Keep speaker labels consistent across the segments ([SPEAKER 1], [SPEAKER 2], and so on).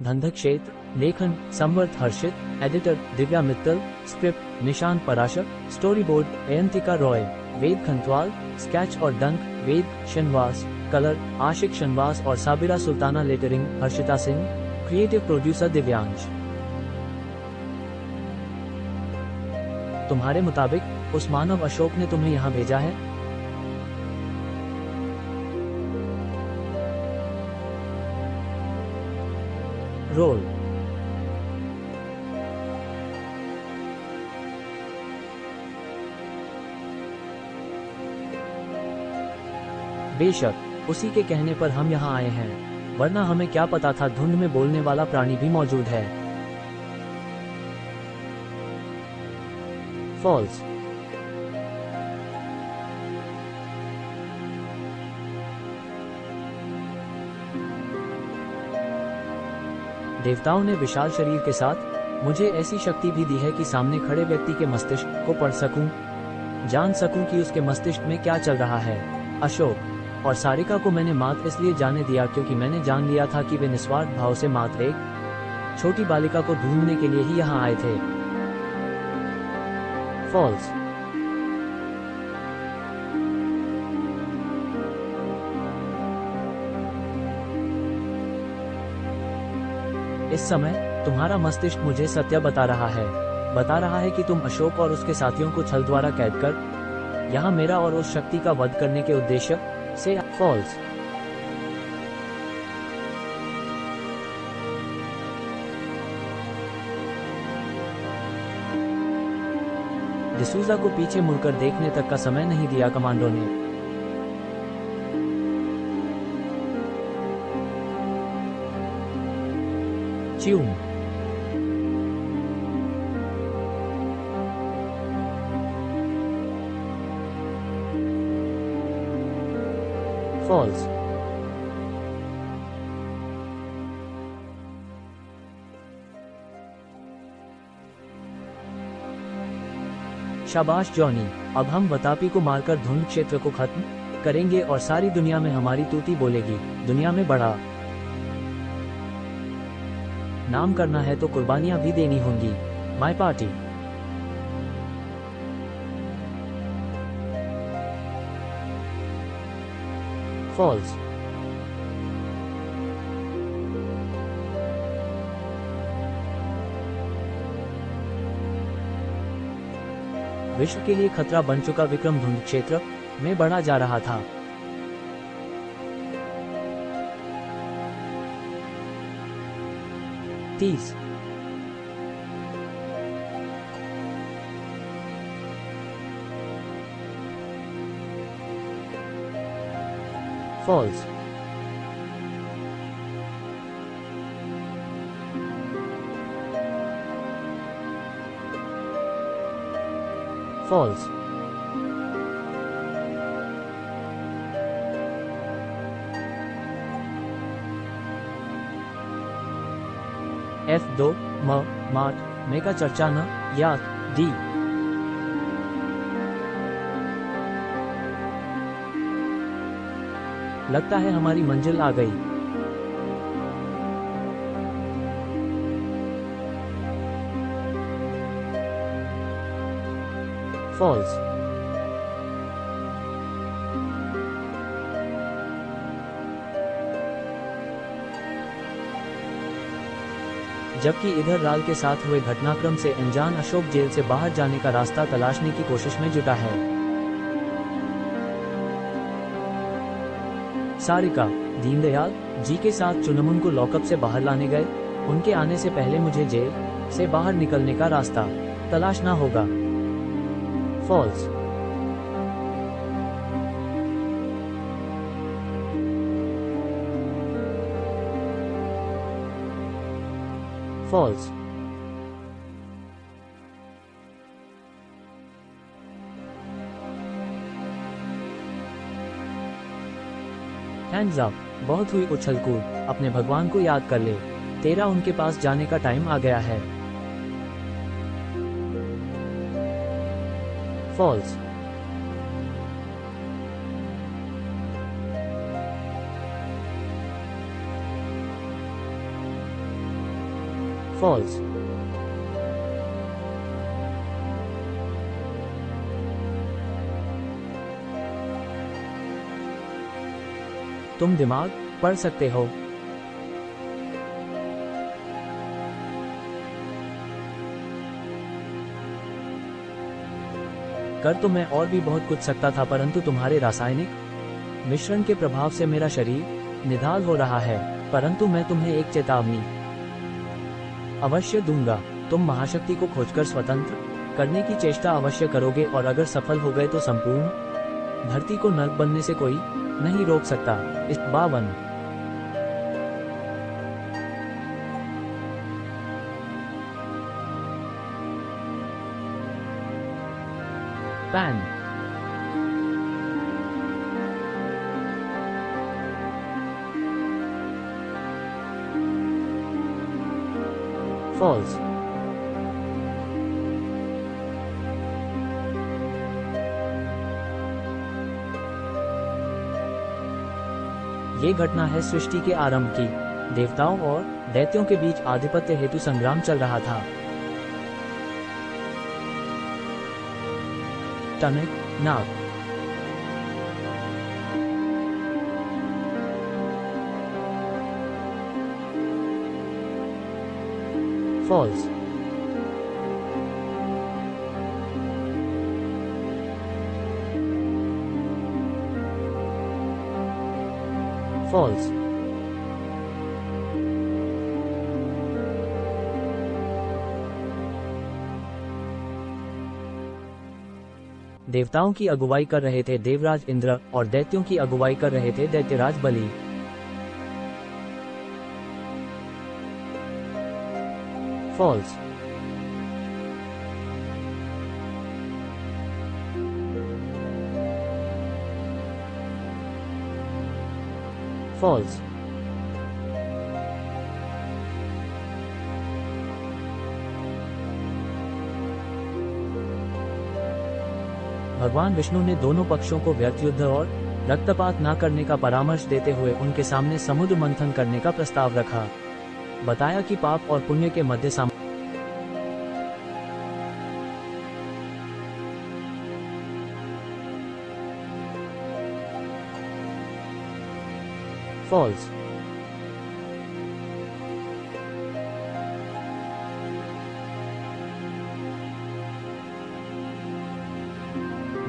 [SPEAKER 1] धंधक क्षेत्र, लेखन Samvart Harshit, editor Divya Mittal, script Nishant Parashar, storyboard Ayantika Roy, Ved Khantwal, sketch और डंक वेद शनवास, कलर आशिक शनवास और Sabira Sultana, lettering Harshita Singh, creative producer Divyansh. तुम्हारे मुताबिक उस मानव अशोक ने तुम्हें यहाँ भेजा है? रोल। बेशक उसी के कहने पर हम यहाँ आए हैं, वरना हमें क्या पता था धुंध में बोलने वाला प्राणी भी मौजूद है। फॉल्स। देवताओं ने विशाल शरीर के साथ मुझे ऐसी शक्ति भी दी है कि सामने खड़े व्यक्ति के मस्तिष्क को पढ़ सकूं, जान सकूं कि उसके मस्तिष्क में क्या चल रहा है। अशोक और सारिका को मैंने मात्र इसलिए जाने दिया क्योंकि मैंने जान लिया था कि वे निस्वार्थ भाव से मात्र एक छोटी बालिका को ढूंढने के लिए ही यहाँ आए थे। फॉल्स। इस समय तुम्हारा मस्तिष्क मुझे सत्य बता रहा है कि तुम अशोक और उसके साथियों को छल द्वारा कैद कर यहाँ मेरा और उस शक्ति का वध करने के उद्देश्य से। फॉल्स। डिसूजा को पीछे मुड़कर देखने तक का समय नहीं दिया कमांडो ने। च्यूम। फॉल्स। शाबाश जॉनी, अब हम वतापी को मारकर धुंध क्षेत्र को खत्म करेंगे और सारी दुनिया में हमारी तूती बोलेगी। दुनिया में बड़ा नाम करना है तो कुर्बानियां भी देनी होंगी। My party. फॉल्स। विश्व के लिए खतरा बन चुका विक्रम धुंध क्षेत्र में बढ़ा जा रहा था। False. False. F2 mart mega चर्चा न या डी। लगता है हमारी मंजिल आ गई। फॉल्स। जबकि इधर राल के साथ हुए घटनाक्रम से अनजान अशोक जेल से बाहर जाने का रास्ता तलाशने की कोशिश में जुटा है। सारिका दीनदयाल जी के साथ चुनमुन को लॉकअप से बाहर लाने गए। उनके आने से पहले मुझे जेल से बाहर निकलने का रास्ता तलाशना होगा। फॉल्स। फॉल्स। Hands up. बहुत हुई उछल कूद, अपने भगवान को याद कर ले। तेरा उनके पास जाने का टाइम आ गया है। फॉल्स। फॉल्स। तुम दिमाग पढ़ सकते हो। कर तो मैं और भी बहुत कुछ सकता था, परंतु तुम्हारे रासायनिक मिश्रण के प्रभाव से मेरा शरीर निढाल हो रहा है। परंतु मैं तुम्हें एक चेतावनी अवश्य दूंगा। तुम महाशक्ति को खोजकर स्वतंत्र करने की चेष्टा अवश्य करोगे, और अगर सफल हो गए तो संपूर्ण धरती को नर्क बनने से कोई नहीं रोक सकता। इस 52 पैन। फॉल्स। ये घटना है सृष्टि के आरंभ की। देवताओं और दैत्यों के बीच आधिपत्य हेतु संग्राम चल रहा था। टनक नाग। फॉल्स। फॉल्स। देवताओं की अगुवाई कर रहे थे देवराज इंद्र, और दैत्यों की अगुवाई कर रहे थे दैत्यराज बलि। फॉल्स। फॉल्स। भगवान विष्णु ने दोनों पक्षों को व्यर्थ युद्ध और रक्तपात न करने का परामर्श देते हुए उनके सामने समुद्र मंथन करने का प्रस्ताव रखा। बताया कि पाप और पुण्य के मध्य फॉल्स।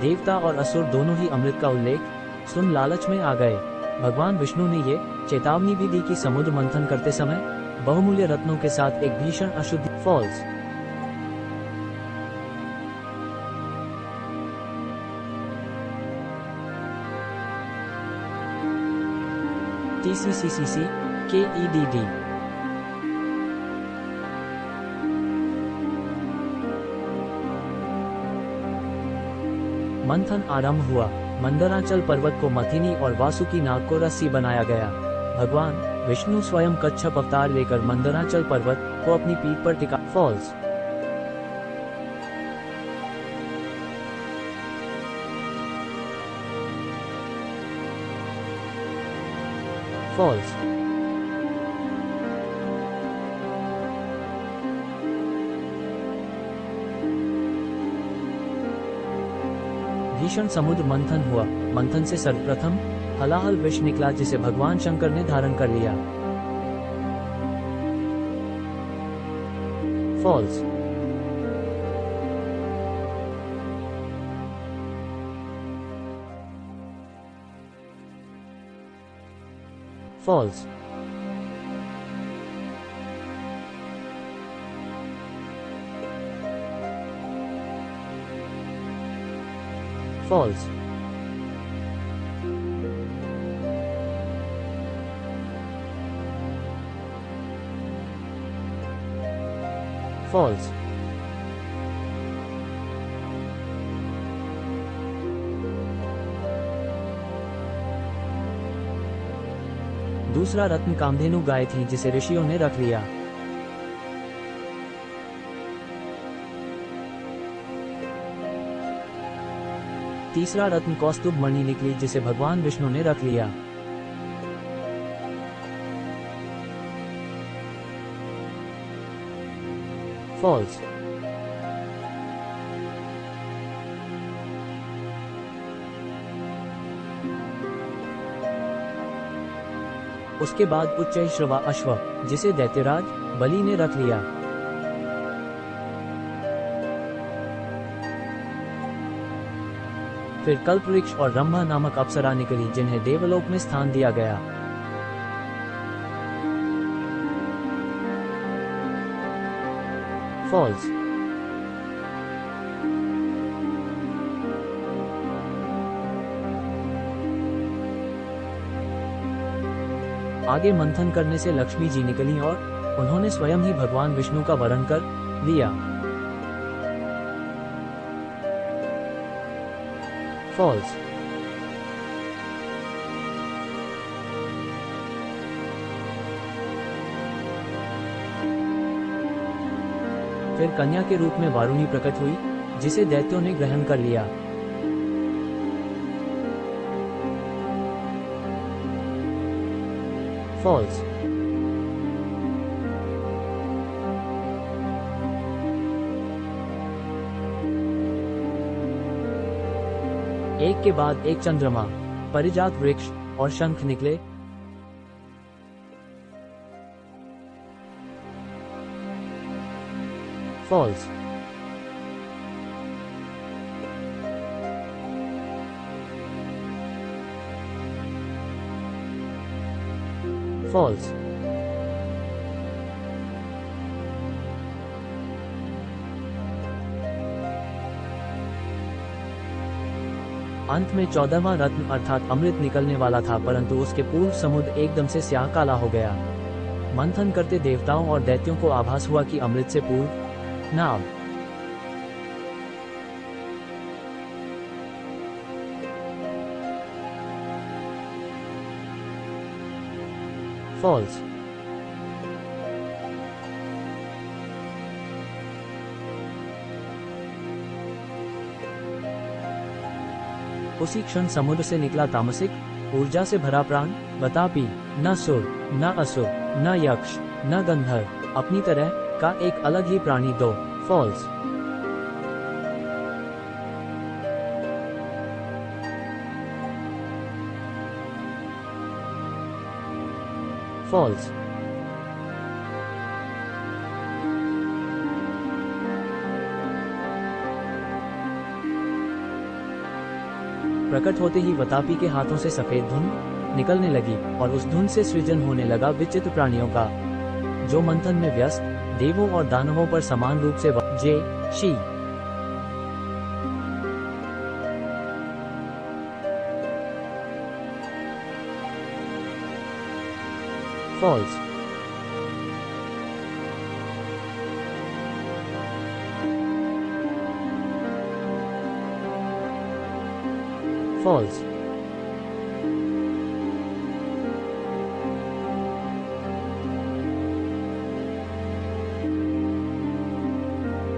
[SPEAKER 1] देवता और असुर दोनों ही अमृत का उल्लेख सुन लालच में आ गए। भगवान विष्णु ने ये चेतावनी भी दी कि समुद्र मंथन करते समय बहुमूल्य रत्नों के साथ एक भीषण अशुद्धि। फॉल्स। TCCCC KEDD। मंथन आरंभ हुआ। मंदराचल पर्वत को मथिनी और वासुकी नाग को रस्सी बनाया गया। भगवान विष्णु स्वयं कच्छप अवतार लेकर मंदराचल पर्वत को अपनी पीठ पर टिका। फॉल्स। फॉल्स। भीषण समुद्र मंथन हुआ। मंथन से सर्वप्रथम हलाहल विष निकला, जिसे भगवान शंकर ने धारण कर लिया। फॉल्स। फॉल्स। फॉल्स। फॉल्स। दूसरा रत्न कामधेनु गाय थी, जिसे ऋषियों ने रख लिया। तीसरा रत्न कौस्तुभ मणि निकली, जिसे भगवान विष्णु ने रख लिया। फॉल्स। उसके बाद उच्चैःश्रवा अश्व, जिसे दैत्यराज बलि ने रख लिया। फिर कल्पवृक्ष और रंभा नामक अप्सरा निकली, जिन्हें देवलोक में स्थान दिया गया। फॉल्स। आगे मंथन करने से लक्ष्मी जी निकली और उन्होंने स्वयं ही भगवान विष्णु का वरण कर लिया। फॉल्स। फिर कन्या के रूप में वारुणी प्रकट हुई, जिसे दैत्यों ने ग्रहण कर लिया। फॉल्स। एक के बाद एक चंद्रमा, परिजात वृक्ष और शंख निकले। फॉल्स। फॉल्स। अंत में 14वां रत्न अर्थात अमृत निकलने वाला था, परंतु उसके पूर्व समुद्र एकदम से स्याह काला हो गया। मंथन करते देवताओं और दैत्यों को आभास हुआ कि अमृत से पूर्व नाव फॉल्स। उसी क्षण समुद्र से निकला तामसिक ऊर्जा से भरा प्राण बतापी, न सुर न असुर न यक्ष न गंधर्व, अपनी तरह का एक अलग ही प्राणी दो। फॉल्स। फॉल्स। प्रकट होते ही वतापी के हाथों से सफेद धुंध निकलने लगी और उस धुंध से सृजन होने लगा विचित्र प्राणियों का, जो मंथन में व्यस्त देवों और दानवों पर समान रूप से जे शी फॉल्स। फॉल्स।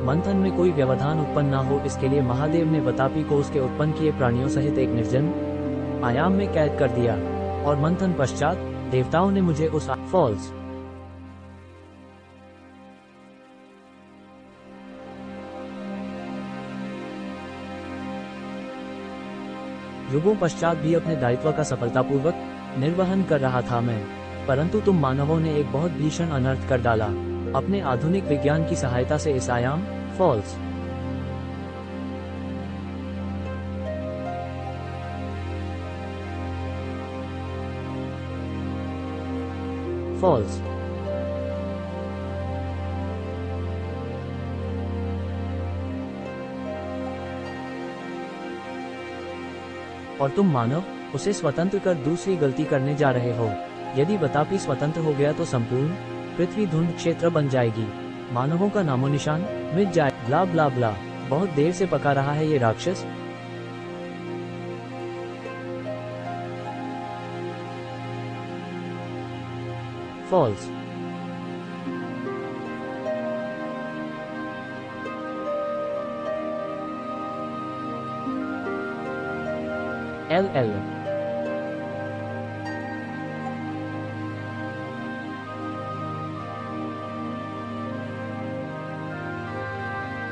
[SPEAKER 1] मंथन में कोई व्यवधान उत्पन्न न हो, इसके लिए महादेव ने वतापी को उसके उत्पन्न किए प्राणियों सहित एक निर्जन आयाम में कैद कर दिया और मंथन पश्चात देवताओं ने मुझे उस फॉल्स। युगों पश्चात भी अपने दायित्व का सफलतापूर्वक निर्वहन कर रहा था मैं, परंतु तुम मानवों ने एक बहुत भीषण अनर्थ कर डाला अपने आधुनिक विज्ञान की सहायता से इस आयाम फॉल्स। फॉल्स। और तुम मानव उसे स्वतंत्र कर दूसरी गलती करने जा रहे हो। यदि वतापी स्वतंत्र हो गया तो संपूर्ण पृथ्वी धुंध क्षेत्र बन जाएगी, मानवों का नामो निशान मिट जाए। ब्ला ब्ला ब्ला। बहुत देर से पका रहा है ये राक्षस। फॉल्स। एल एल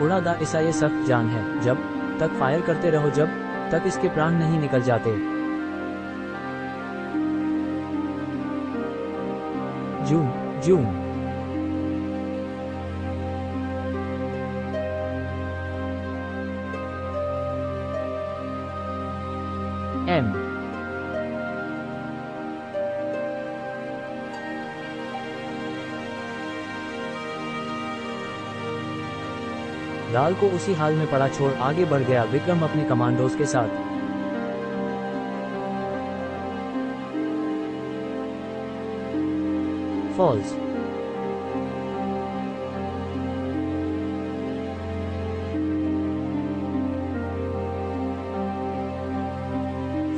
[SPEAKER 1] उड़ा दा ऐसा ये सख्त जान है, जब तक फायर करते रहो जब तक इसके प्राण नहीं निकल जाते। जूम जूम एम राल को उसी हाल में पड़ा छोड़ आगे बढ़ गया विक्रम अपने कमांडोज के साथ। फॉल्स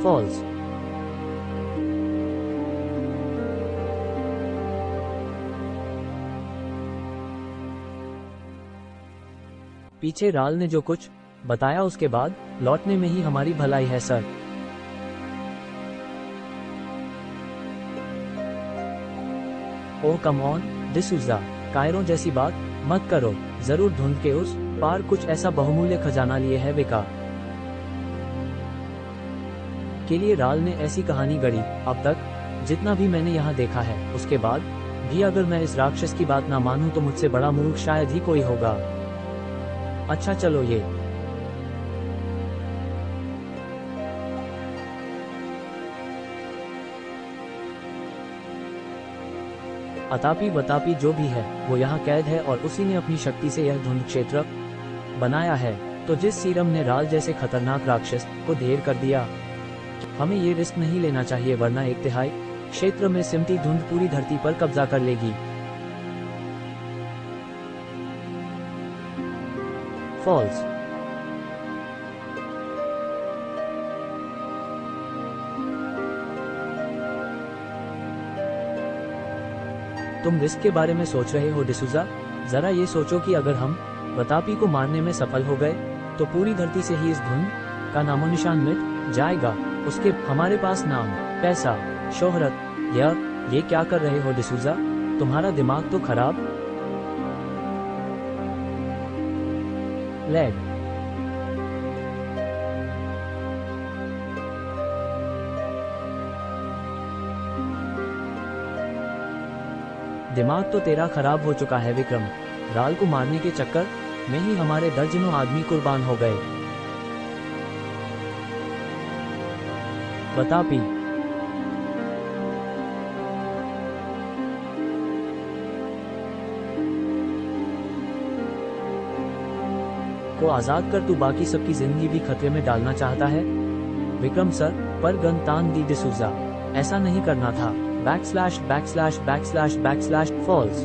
[SPEAKER 1] फॉल्स पीछे राल ने जो कुछ बताया उसके बाद लौटने में ही हमारी भलाई है sir. Oh come on D'Souza, कायरों जैसी बात मत करो, जरूर धुंध के उस पार कुछ ऐसा बहुमूल्य खजाना लिए है विका के लिए राल ने ऐसी कहानी गढ़ी। अब तक जितना भी मैंने यहाँ देखा है उसके बाद भी अगर मैं इस राक्षस की बात ना मानूं तो मुझसे बड़ा मूर्ख शायद ही कोई होगा। अच्छा चलो ये अतापी बतापी जो भी है वो यहाँ कैद है और उसी ने अपनी शक्ति से यह धुंध क्षेत्र बनाया है। तो जिस सीरम ने राल जैसे खतरनाक राक्षस को ढेर कर दिया, हमें ये रिस्क नहीं लेना चाहिए वरना 1/3 क्षेत्र में सिमटी धुंध पूरी धरती पर कब्जा कर लेगी। फॉल्स तुम रिस्क के बारे में सोच रहे हो डिसूजा? जरा ये सोचो कि अगर हम बतापी को मारने में सफल हो गए तो पूरी धरती से ही इस धुंध का नामो निशान मिट जाएगा। उसके हमारे पास नाम, पैसा, शोहरत, ये क्या कर रहे हो डिसूजा? तुम्हारा दिमाग तो खराब। लेग दिमाग तो तेरा खराब हो चुका है विक्रम। राल को मारने के चक्कर में ही हमारे दर्जनों आदमी कुर्बान हो गए। बतापी को आजाद कर तू बाकी सबकी जिंदगी भी खतरे में डालना चाहता है? विक्रम सर पर गन तान दी डिसूजा, ऐसा नहीं करना था। // फॉल्स।